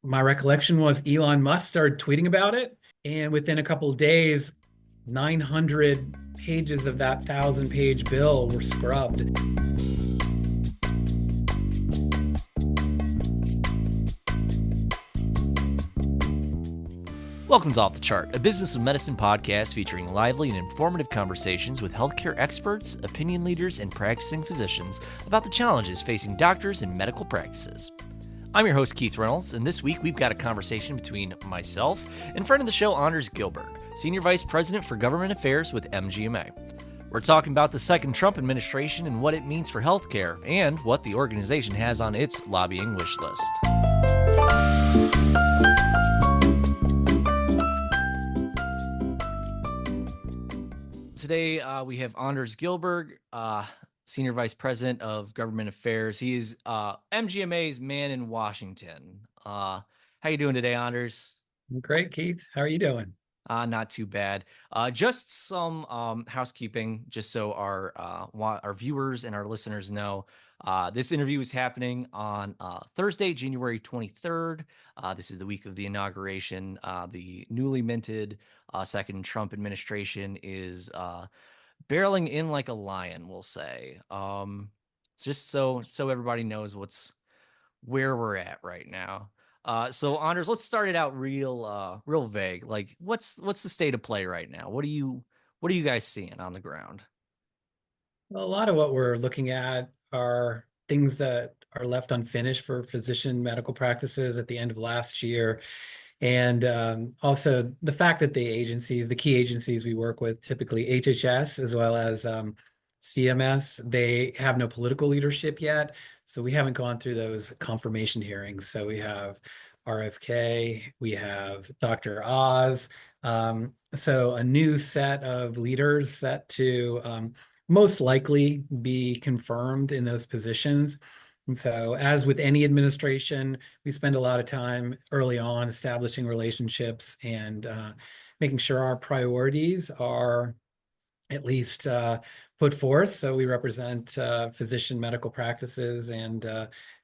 My recollection was Elon Musk started tweeting about it, and within a couple of days, 900 pages of that 1,000-page bill were scrubbed. Welcome to Off the Chart, a business of medicine podcast featuring lively and informative conversations with healthcare experts, opinion leaders, and practicing physicians about the challenges facing doctors and medical practices. I'm your host, Keith Reynolds, and this week we've got a conversation between myself and friend of the show, Anders Gilberg, Senior Vice President for Government Affairs with MGMA. We're talking about the second Trump administration and what it means for healthcare and what the organization has on its lobbying wish list. Today, we have Anders Gilberg, Senior Vice President of Government Affairs. He is MGMA's man in Washington. How you doing today, Anders? Great, Keith. How are you doing? Not too bad. Just some housekeeping, just so our viewers and our listeners know. This interview is happening on Thursday, January 23rd. This is the week of the inauguration. The newly minted second Trump administration is barreling in like a lion, we'll say. Just so everybody knows where we're at right now. So Anders, let's start it out real vague. Like what's the state of play right now? What are you guys seeing on the ground? Well, a lot of what we're looking at are things that are left unfinished for physician medical practices at the end of last year. And also the fact that the key agencies we work with, typically HHS as well as CMS, they have no political leadership yet. So we haven't gone through those confirmation hearings. So we have RFK, we have Dr. Oz. So a new set of leaders set to most likely be confirmed in those positions. And so, as with any administration, we spend a lot of time early on establishing relationships and making sure our priorities are at least put forth. So we represent physician medical practices and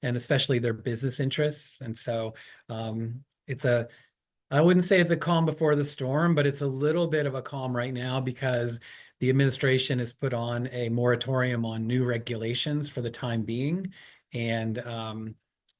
especially their business interests. And so I wouldn't say it's a calm before the storm, but it's a little bit of a calm right now because the administration has put on a moratorium on new regulations for the time being. And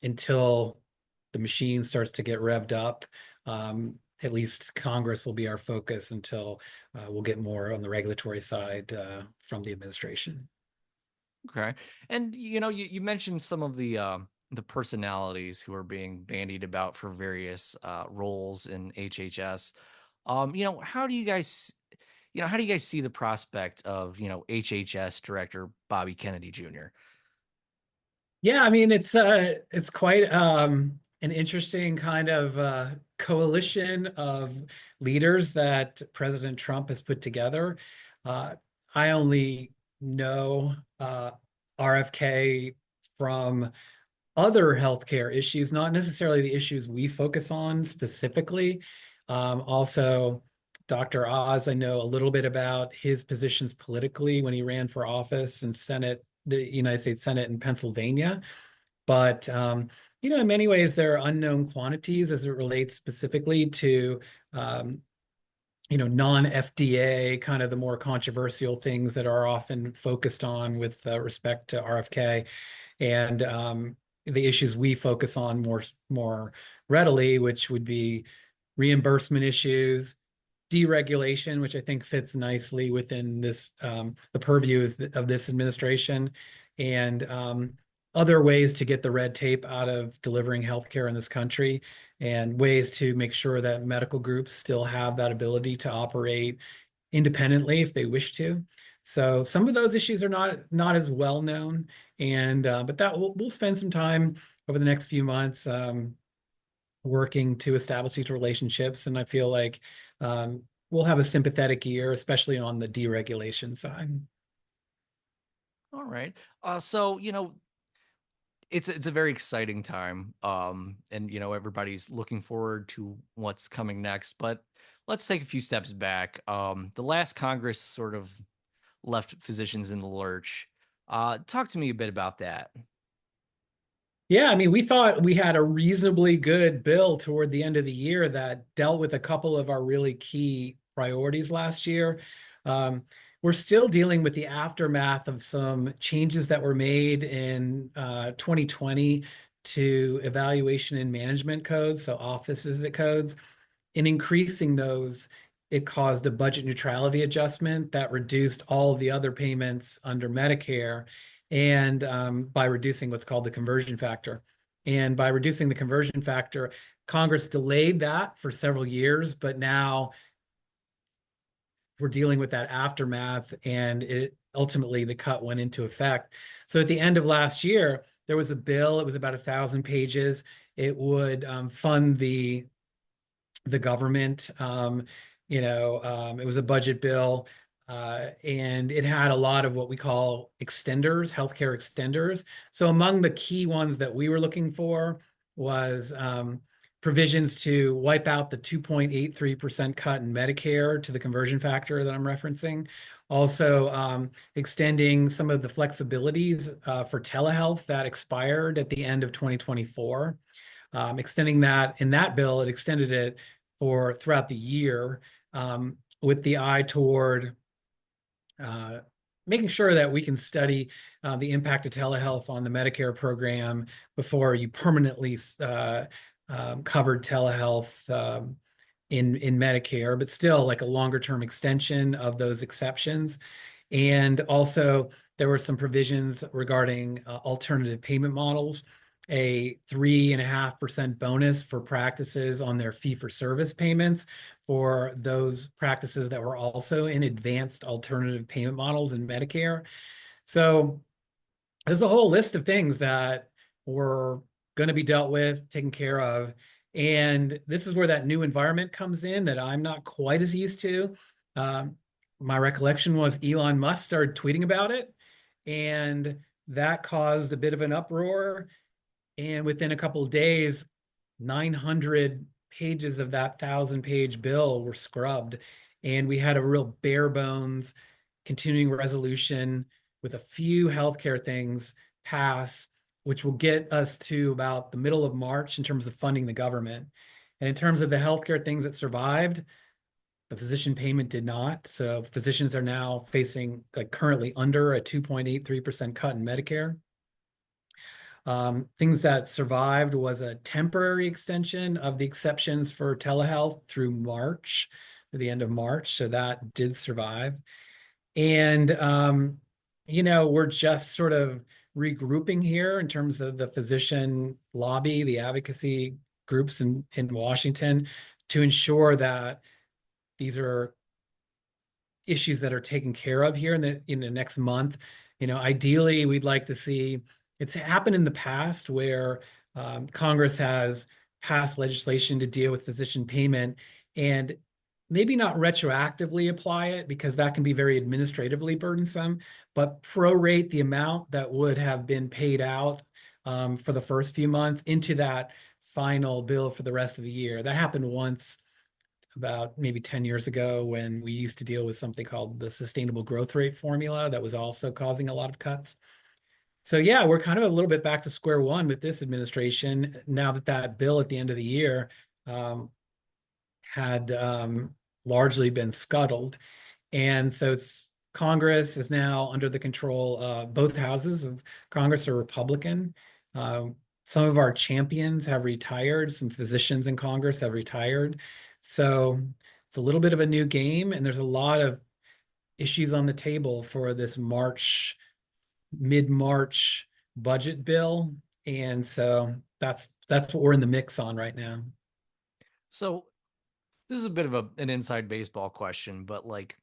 until the machine starts to get revved up, at least Congress will be our focus until we'll get more on the regulatory side from the administration. Okay. And you mentioned some of the personalities who are being bandied about for various roles in HHS. How do you guys see the prospect of, HHS Director Bobby Kennedy Jr.? Yeah, I mean it's quite an interesting kind of coalition of leaders that President Trump has put together. I only know RFK from other healthcare issues, not necessarily the issues we focus on specifically. Also, Dr. Oz, I know a little bit about his positions politically when he ran for office in the United States Senate in Pennsylvania. But in many ways, there are unknown quantities as it relates specifically to um, non-FDA, kind of the more controversial things that are often focused on with respect to RFK. And the issues we focus on more readily, which would be reimbursement issues, deregulation, which I think fits nicely within this the purview of this administration, and other ways to get the red tape out of delivering healthcare in this country, and ways to make sure that medical groups still have that ability to operate independently if they wish to. So some of those issues are not as well known, and but that we'll spend some time over the next few months working to establish these relationships, and I feel like we'll have a sympathetic ear, especially on the deregulation side. All right. So it's a very exciting time, and everybody's looking forward to what's coming next. But let's take a few steps back. The last Congress sort of left physicians in the lurch. Talk to me a bit about that. Yeah, I mean, we thought we had a reasonably good bill toward the end of the year that dealt with a couple of our really key priorities last year. Um, we're still dealing with the aftermath of some changes that were made in 2020 to evaluation and management codes, so office visit codes. In increasing those, it caused a budget neutrality adjustment that reduced all of the other payments under Medicare, and by reducing what's called the conversion factor. And by reducing the conversion factor, Congress delayed that for several years, but now we're dealing with that aftermath, and it ultimately the cut went into effect. So at the end of last year, there was a bill. It was about 1,000 pages. It would fund the government. It was a budget bill, and it had a lot of what we call extenders, healthcare extenders. So among the key ones that we were looking for was provisions to wipe out the 2.83% cut in Medicare to the conversion factor that I'm referencing. Also, extending some of the flexibilities for telehealth that expired at the end of 2024, extending that in that bill. It extended it for throughout the year, with the eye toward uh, making sure that we can study the impact of telehealth on the Medicare program before you permanently covered telehealth in Medicare, but still like a longer term extension of those exceptions. And also, there were some provisions regarding alternative payment models, a 3.5% bonus for practices on their fee-for-service payments for those practices that were also in advanced alternative payment models in Medicare. So there's a whole list of things that were going to be dealt with, taken care of. And this is where that new environment comes in that I'm not quite as used to. Um, my recollection was Elon Musk started tweeting about it, and that caused a bit of an uproar. And within a couple of days, 900 pages of that 1,000 page bill were scrubbed. And we had a real bare bones continuing resolution with a few healthcare things pass, which will get us to about the middle of March in terms of funding the government. And in terms of the healthcare things that survived, the physician payment did not. So physicians are now facing, like, currently under a 2.83% cut in Medicare. Things that survived was a temporary extension of the exceptions for telehealth through March, to the end of March. So that did survive. And, we're just sort of regrouping here in terms of the physician lobby, the advocacy groups in Washington, to ensure that these are issues that are taken care of here in the next month. Ideally, we'd like to see, it's happened in the past where Congress has passed legislation to deal with physician payment and maybe not retroactively apply it because that can be very administratively burdensome, but prorate the amount that would have been paid out for the first few months into that final bill for the rest of the year. That happened once about maybe 10 years ago when we used to deal with something called the sustainable growth rate formula that was also causing a lot of cuts. So yeah, we're kind of a little bit back to square one with this administration now that that bill at the end of the year um, had largely been scuttled. And so Congress is now under the control. Both houses of Congress are Republican. Uh, some of our champions have retired. Some physicians in Congress have retired. So it's a little bit of a new game, and there's a lot of issues on the table for this mid-March budget bill. And so that's what we're in the mix on right now. So this is a bit of an inside baseball question, but like,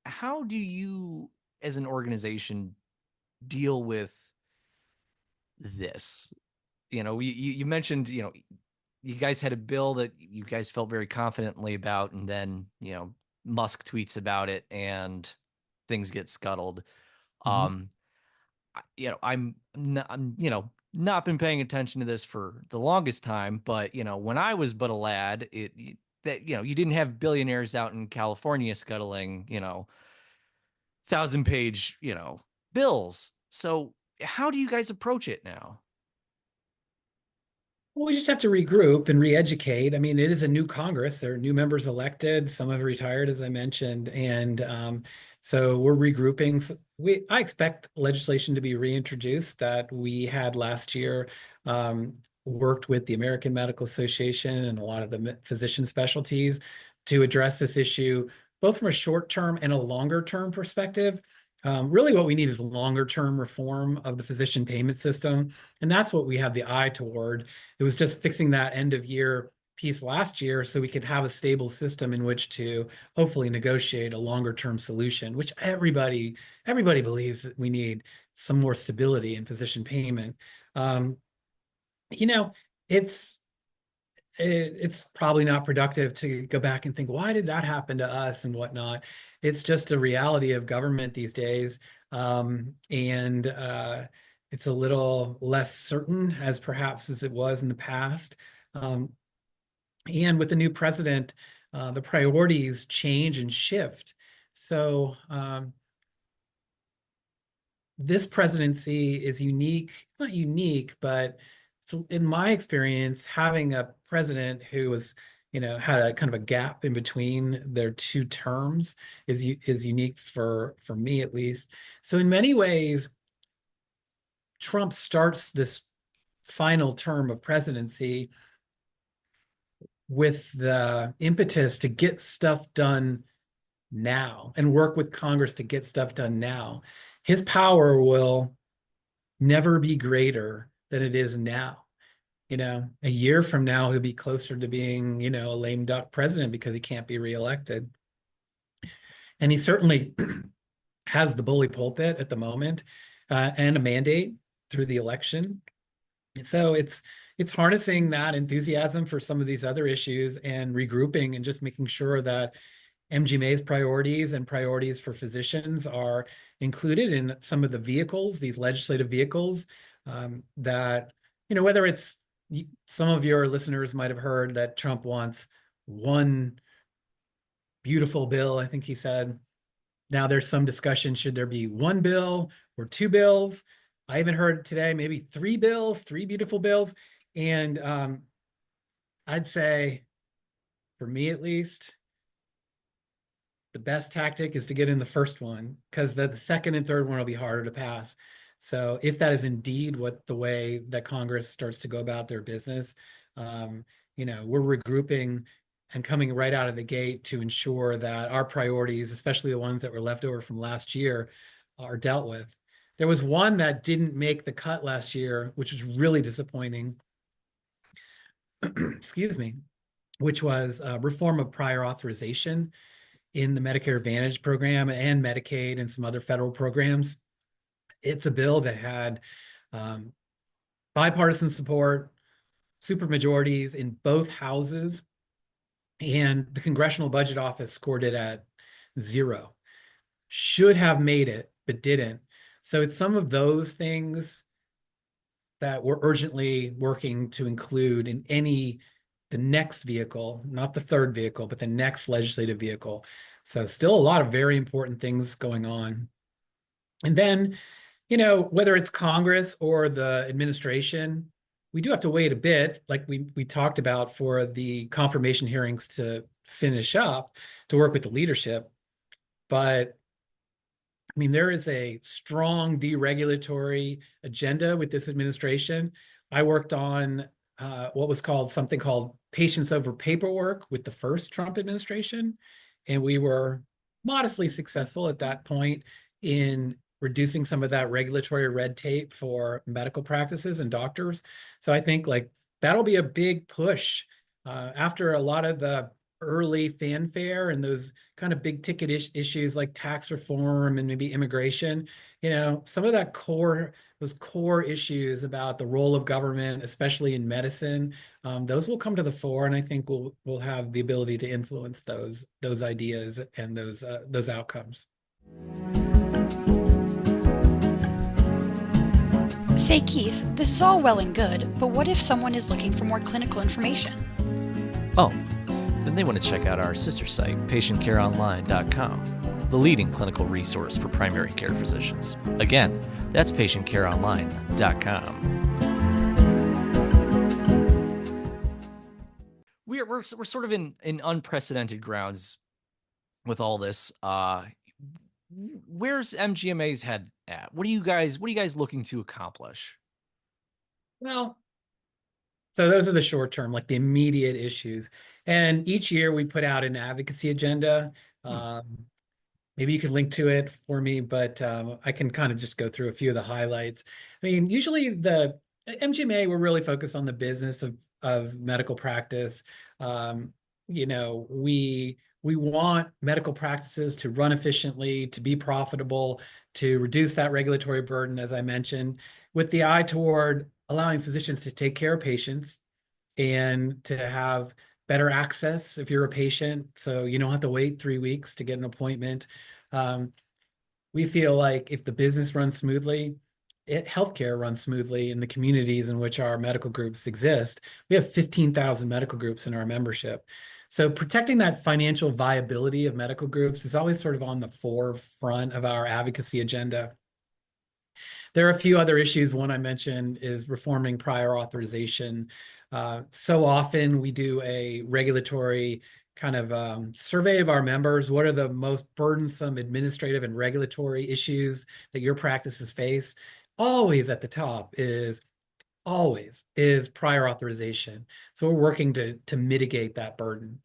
how do you as an organization deal with this? You mentioned, you guys had a bill that you guys felt very confidently about, and then, Musk tweets about it and things get scuttled. Mhm. Um, I'm not been paying attention to this for the longest time, but when I was but a lad, that you didn't have billionaires out in California scuttling, 1,000 page, bills. So how do you guys approach it now? Well, we just have to regroup and re-educate. I mean, it is a new Congress. There are new members elected. Some have retired, as I mentioned, and so we're regrouping. I expect legislation to be reintroduced that we had last year. Worked with the American Medical Association and a lot of the physician specialties to address this issue, both from a short-term and a longer-term perspective. Really, what we need is longer-term reform of the physician payment system, and that's what we have the eye toward. It was just fixing that end of year piece last year so we could have a stable system in which to hopefully negotiate a longer term solution, which everybody believes that we need some more stability in physician payment. Um, you know, it's it's probably not productive to go back and think, why did that happen to us and whatnot? It's just a reality of government these days. And it's a little less certain as perhaps as it was in the past. Um, and with the new president, the priorities change and shift. So this presidency is unique. It's not unique, but in my experience, having a president who was, had a kind of a gap in between their two terms is unique for me at least. So in many ways, Trump starts this final term of presidency with the impetus to get stuff done now and work with Congress to get stuff done now. His power will never be greater than it is now. A year from now, he'll be closer to being, a lame duck president because he can't be reelected. And he certainly has the bully pulpit at the moment and a mandate through the election. So it's harnessing that enthusiasm for some of these other issues and regrouping and just making sure that MGMA's priorities and priorities for physicians are included in some of the vehicles, these legislative vehicles that, whether it's some of your listeners might have heard that Trump wants one beautiful bill, I think he said. Now there's some discussion, should there be one bill or two bills? I even heard today maybe three bills, three beautiful bills. And I'd say, for me at least, the best tactic is to get in the first one because the second and third one will be harder to pass. So if that is indeed what the way that Congress starts to go about their business, we're regrouping and coming right out of the gate to ensure that our priorities, especially the ones that were left over from last year, are dealt with. There was one that didn't make the cut last year, which was really disappointing. Excuse me, which was reform of prior authorization in the Medicare Advantage program and Medicaid and some other federal programs. It's a bill that had bipartisan support, supermajorities in both houses, and the Congressional Budget Office scored it at 0. Should have made it, but didn't. So it's some of those things that we're urgently working to include in the next vehicle, not the third vehicle, but the next legislative vehicle. So still a lot of very important things going on. And then, whether it's Congress or the administration, we do have to wait a bit, like we talked about, for the confirmation hearings to finish up, to work with the leadership. But I mean, there is a strong deregulatory agenda with this administration. I worked on what was something called patience over paperwork with the first Trump administration. And we were modestly successful at that point in reducing some of that regulatory red tape for medical practices and doctors. So I think that'll be a big push after a lot of the early fanfare and those kind of big ticket issues like tax reform and maybe immigration. Some of those core issues about the role of government, especially in medicine, those will come to the fore, and I think we'll have the ability to influence those ideas and those outcomes. Say, Keith, this is all well and good, but what if someone is looking for more clinical information? Oh, then they want to check out our sister site, patientcareonline.com, the leading clinical resource for primary care physicians. Again, that's patientcareonline.com. we're sort of in unprecedented grounds with all this. Where's MGMA's head at? What are you guys looking to accomplish? Well, so those are the short term, like the immediate issues. And each year we put out an advocacy agenda. Hmm. Um, Maybe you could link to it for me, but I can kind of just go through a few of the highlights. I mean, usually the MGMA, we're really focused on the business of medical practice. Um, we want medical practices to run efficiently, to be profitable, to reduce that regulatory burden, as I mentioned, with the eye toward allowing physicians to take care of patients and to have better access if you're a patient, so you don't have to wait 3 weeks to get an appointment. Um, we feel like if the business runs smoothly, healthcare runs smoothly in the communities in which our medical groups exist. We have 15,000 medical groups in our membership. So protecting that financial viability of medical groups is always sort of on the forefront of our advocacy agenda. There are a few other issues. One I mentioned is reforming prior authorization. So often we do a regulatory kind of survey of our members. What are the most burdensome administrative and regulatory issues that your practices face? Always at the top is always is prior authorization. So we're working to mitigate that burden,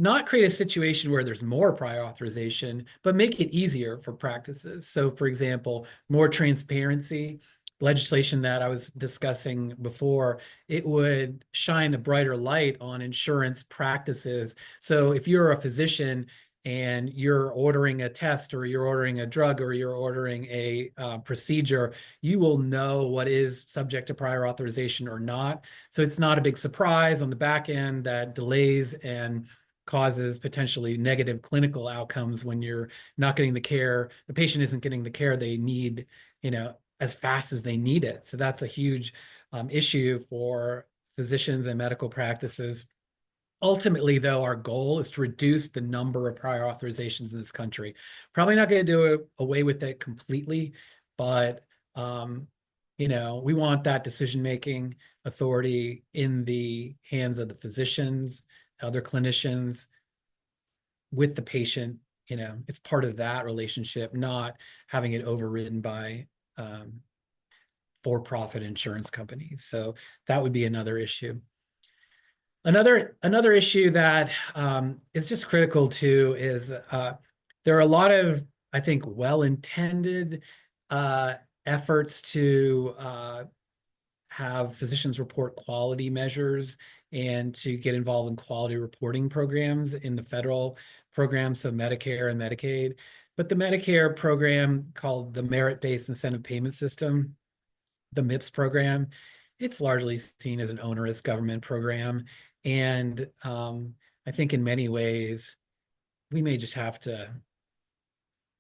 not create a situation where there's more prior authorization, but make it easier for practices. So, for example, more transparency, legislation that I was discussing before, it would shine a brighter light on insurance practices. So, if you're a physician and you're ordering a test or you're ordering a drug or you're ordering a procedure, you will know what is subject to prior authorization or not. So it's not a big surprise on the back end that delays and causes potentially negative clinical outcomes when you're not getting the care, the patient isn't getting the care they need, as fast as they need it. So that's a huge issue for physicians and medical practices. Ultimately, though, our goal is to reduce the number of prior authorizations in this country. Probably not going to do away with it completely, but we want that decision-making authority in the hands of the physicians, other clinicians, with the patient. It's part of that relationship, not having it overridden by um, for-profit insurance companies. So that would be another issue. Another issue that is just critical too is there are a lot of, I think, well-intended uh, efforts to have physicians report quality measures and to get involved in quality reporting programs in the federal programs, so Medicare and Medicaid. But the Medicare program called the Merit-Based Incentive Payment System, the MIPS program, it's largely seen as an onerous government program. And I think in many ways, we may just have to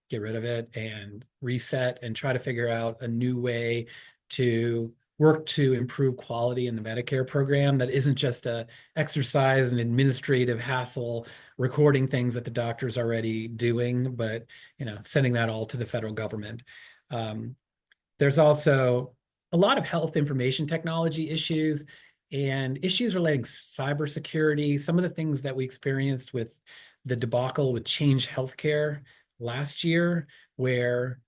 get rid of it and reset and try to figure out a new way to work to improve quality in the Medicare program that isn't just a exercise and administrative hassle recording things that the doctor's already doing, but sending that all to the federal government. There's also a lot of health information technology issues and issues relating cybersecurity. Some of the things that we experienced with the debacle with Change Healthcare last year, where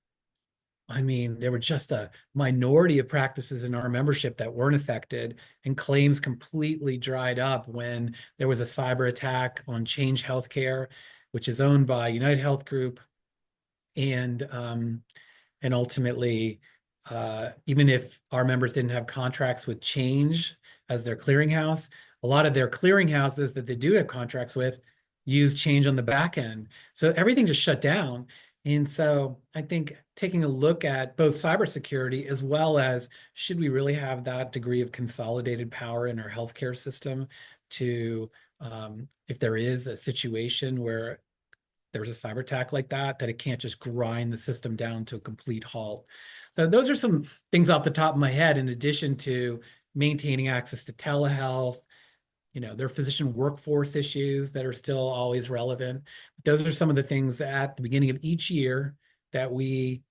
I mean, there were just a minority of practices in our membership that weren't affected, and claims completely dried up when there was a cyber attack on Change Healthcare, which is owned by United Health Group, and ultimately, even if our members didn't have contracts with Change as their clearinghouse, a lot of their clearinghouses that they do have contracts with use Change on the back end. So everything just shut down. And so I think taking a look at both cybersecurity as well as should we really have that degree of consolidated power in our healthcare system to, if there is a situation where there's a cyber attack like that it can't just grind the system down to a complete halt. So those are some things off the top of my head, in addition to maintaining access to telehealth. There are physician workforce issues that are still always relevant. Those are some of the things at the beginning of each year that we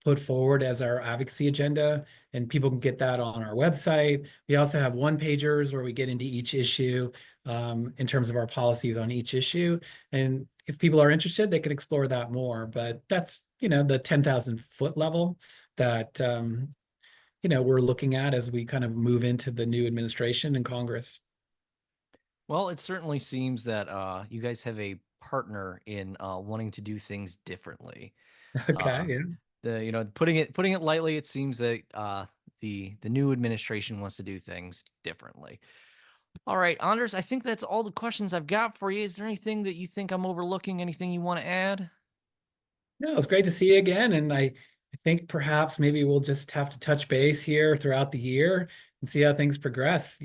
put forward as our advocacy agenda, and people can get that on our website. We also have one pagers where we get into each issue. in terms of our policies on each issue. And if people are interested, they can explore that more. But that's, the 10,000-foot level that, we're looking at as we kind of move into the new administration and Congress. Well, it certainly seems that you guys have a partner in wanting to do things differently. Okay, Uh, yeah. putting it lightly, it seems that the new administration wants to do things differently. All right, Anders, I think that's all the questions I've got for you. Is there anything that you think I'm overlooking? Anything you want to add? No, it's great to see you again. And I think perhaps maybe we'll just have to touch base here throughout the year and see how things progress.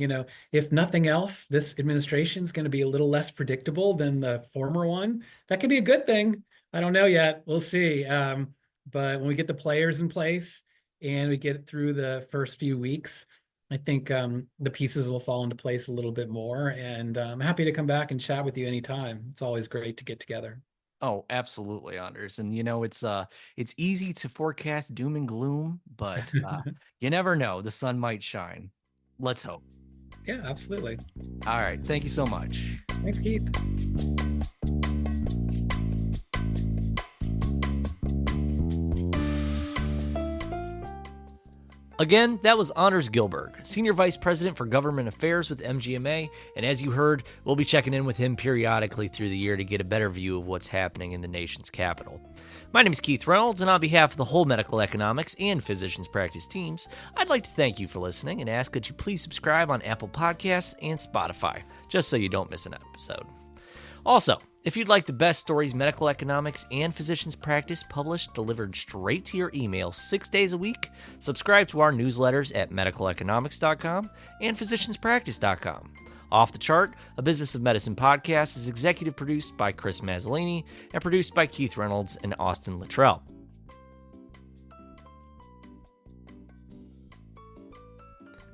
If nothing else, this administration is going to be a little less predictable than the former one. That could be a good thing. I don't know yet. We'll see. But when we get the players in place and we get through the first few weeks, I think the pieces will fall into place a little bit more. And I'm happy to come back and chat with you anytime. It's always great to get together. Oh, absolutely, Anders. And it's easy to forecast doom and gloom, but you never know. The sun might shine. Let's hope. Yeah, absolutely. All right. Thank you so much. Thanks, Keith. Again, that was Anders Gilberg, Senior Vice President for Government Affairs with MGMA, and as you heard, we'll be checking in with him periodically through the year to get a better view of what's happening in the nation's capital. My name is Keith Reynolds, and on behalf of the whole medical economics and physicians practice teams, I'd like to thank you for listening and ask that you please subscribe on Apple Podcasts and Spotify, just so you don't miss an episode. Also, if you'd like the best stories medical economics and physicians practice published delivered straight to your email 6 days a week, subscribe to our newsletters at medicaleconomics.com and physicianspractice.com. Off the Chart, a Business of Medicine podcast, is executive produced by Chris Mazzolini and produced by Keith Reynolds and Austin Luttrell.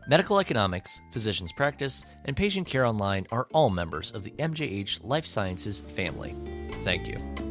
Medical Economics, Physicians Practice, and Patient Care Online are all members of the MJH Life Sciences family. Thank you.